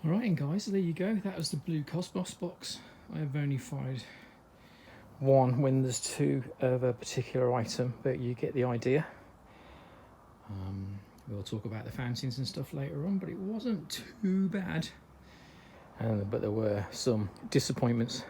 Alright guys, so there you go. That was the Blue Cosmos box. I have only fired one when there's two of a particular item, but you get the idea. We'll talk about the fountains and stuff later on, but it wasn't too bad. But there were some disappointments.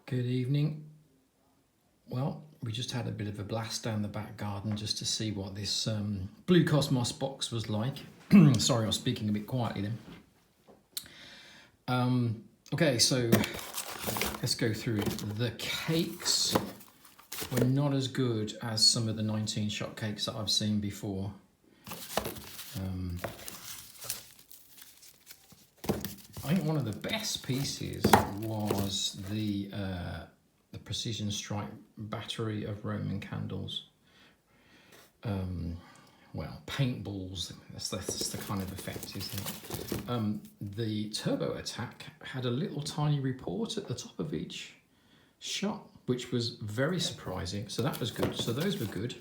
Good evening. Well, we just had a bit of a blast down the back garden just to see what this Blue Cosmos box was like. Sorry, I was speaking a bit quietly then. Okay, so let's go through it. The cakes were not as good as some of the 19-shot cakes that I've seen before. I think one of the best pieces was the Precision Strike battery of Roman candles. Well, paintballs, that's the kind of effect, isn't it? The Turbo Attack had a little tiny report at the top of each shot, which was very surprising. So that was good. So those were good.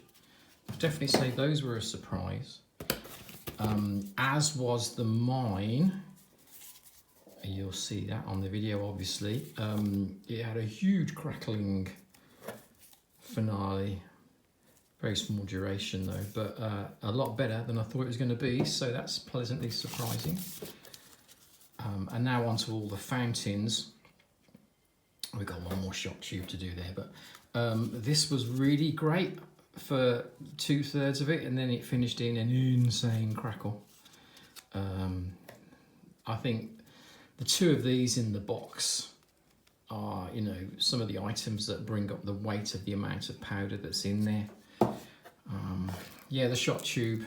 I'd definitely say those were a surprise. As was the mine. You'll see that on the video, obviously. It had a huge crackling finale. Very small duration though, but a lot better than I thought it was going to be, so that's pleasantly surprising. And now onto all the fountains. We've got one more shot tube to do there, but this was really great for 2/3 of it, and then it finished in an insane crackle. I think the two of these in the box are, you know, some of the items that bring up the weight of the amount of powder that's in there. Yeah, the shot tube,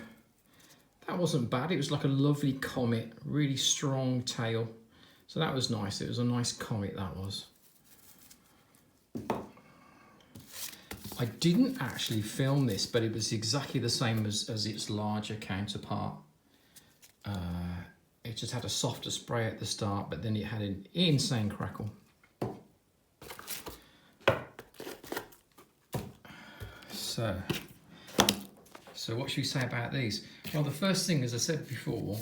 that wasn't bad. It was like a lovely comet, really strong tail. So that was nice. It was a nice comet, that was. I didn't actually film this, but it was exactly the same as its larger counterpart. It just had a softer spray at the start, but then it had an insane crackle. So what should we say about these? Well, the first thing, as I said before,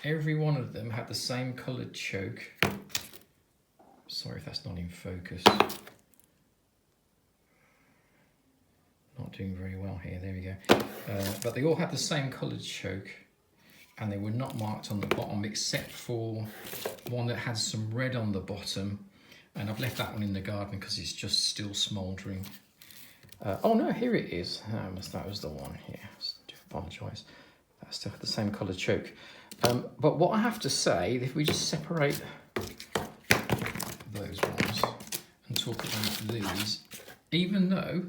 every one of them had the same coloured choke. Sorry if that's not in focus. Not doing very well here, there we go. But they all had the same coloured choke, and they were not marked on the bottom except for one that had some red on the bottom, and I've left that one in the garden because it's just still smouldering. Oh no, here it is. That was the one here. I do apologise. That still had the same colour choke. But what I have to say, if we just separate those ones and talk about these, even though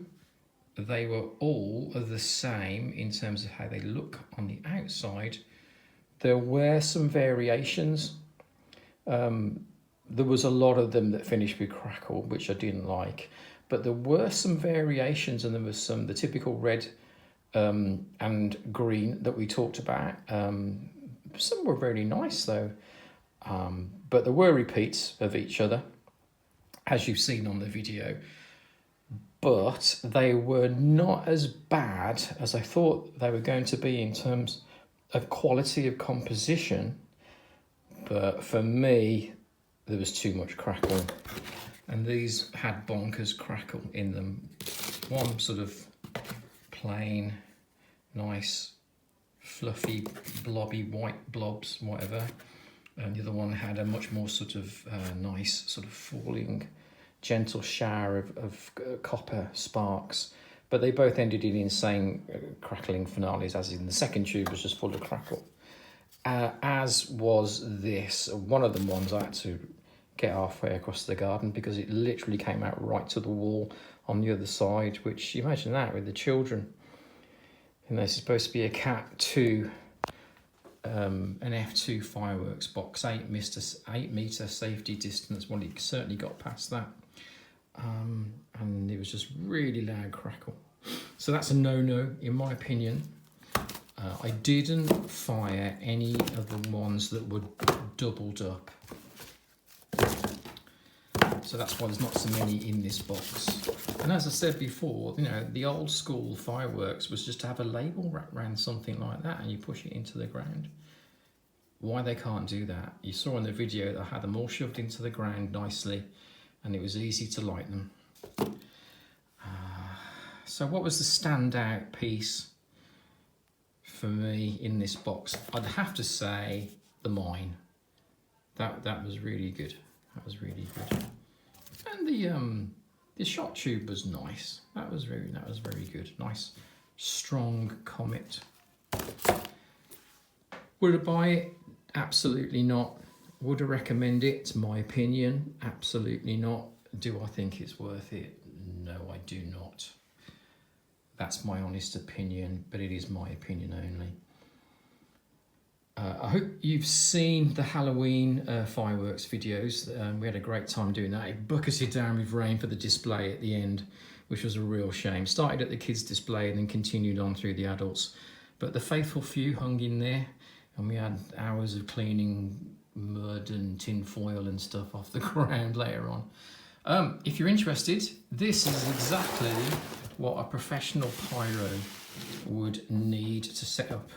they were all the same in terms of how they look on the outside, there were some variations. There was a lot of them that finished with crackle, which I didn't like. But there were some variations, and there was the typical red and green that we talked about. Some were really nice though, but there were repeats of each other, as you've seen on the video. But they were not as bad as I thought they were going to be in terms of quality of composition. But for me, there was too much crackle. And these had bonkers crackle in them. One sort of plain, nice, fluffy, blobby white blobs, whatever. And the other one had a much more sort of nice, sort of falling, gentle shower of copper sparks. But they both ended in insane crackling finales, as in the second tube was just full of crackle. As was this. One of the ones I had to get halfway across the garden because it literally came out right to the wall on the other side, which, you imagine that with the children. And there's supposed to be a Cat 2, an F2 fireworks box, 8 meter safety distance. Well, it certainly got past that. And it was just really loud crackle. So that's a no-no, in my opinion. I didn't fire any of the ones that were doubled up. So that's why there's not so many in this box. And as I said before, you know, the old school fireworks was just to have a label wrapped around something like that and you push it into the ground. Why they can't do that? You saw in the video that I had them all shoved into the ground nicely and it was easy to light them. So what was the standout piece for me in this box? I'd have to say the mine. That was really good. That was really good. And the shot tube was nice. That was very good. Nice, strong Comet. Would I buy it? Absolutely not. Would I recommend it? It's my opinion. Absolutely not. Do I think it's worth it? No, I do not. That's my honest opinion, but it is my opinion only. I hope you've seen the Halloween fireworks videos. We had a great time doing that. It bucketed down with rain for the display at the end, which was a real shame. Started at the kids' display and then continued on through the adults. But the faithful few hung in there, and we had hours of cleaning mud and tin foil and stuff off the ground later on. If you're interested, this is exactly what a professional pyro would need to set up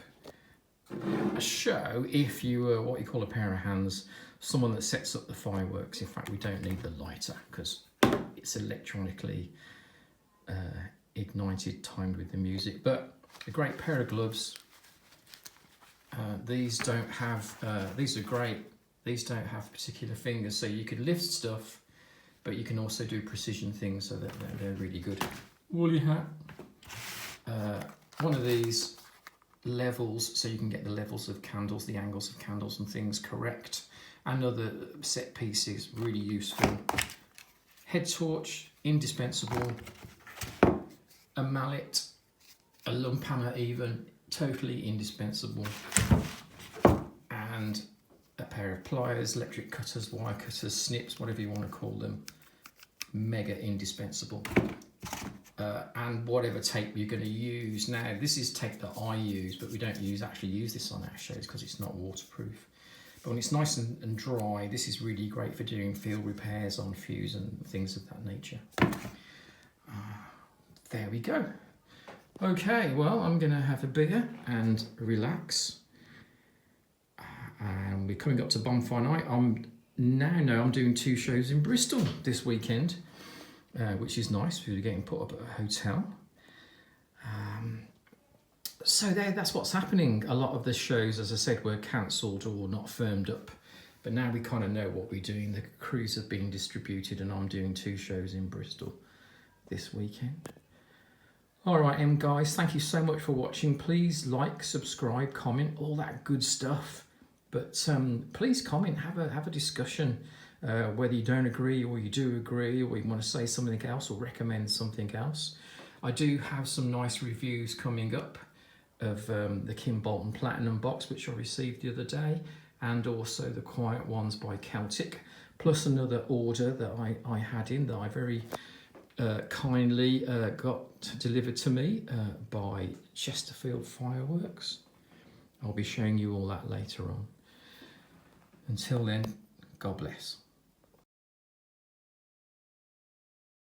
a show if you were what you call a pair of hands, someone that sets up the fireworks. In fact, we don't need the lighter because it's electronically ignited, timed with the music. But a great pair of gloves. These don't have, these are great. These don't have particular fingers, so you can lift stuff, but you can also do precision things, so that they're really good. Woolly hat. One of these levels, so you can get the levels of candles, the angles of candles and things correct. And other set pieces, really useful. Head torch, indispensable. A mallet, a lump hammer even, totally indispensable. And a pair of pliers, electric cutters, wire cutters, snips, whatever you want to call them. Mega indispensable. And whatever tape you're going to use. Now, this is tape that I use, but we don't actually use this on our shows because it's not waterproof. But when it's nice and dry, this is really great for doing field repairs on fuse and things of that nature. There we go. Okay, well, I'm going to have a beer and relax. And we're coming up to bonfire night. I'm doing 2 shows in Bristol this weekend. Which is nice because we're getting put up at a hotel. So that's what's happening. A lot of the shows, as I said, were cancelled or not firmed up. But now we kind of know what we're doing. The crews have been distributed and I'm doing 2 shows in Bristol this weekend. All right, guys, thank you so much for watching. Please like, subscribe, comment, all that good stuff. But please comment, have a discussion. Whether you don't agree or you do agree, or you want to say something else or recommend something else. I do have some nice reviews coming up of the Kim Bolton Platinum box, which I received the other day, and also the Quiet Ones by Celtic, plus another order that I had in that I very kindly got delivered to me by Chesterfield Fireworks. I'll be showing you all that later on. Until then, God bless.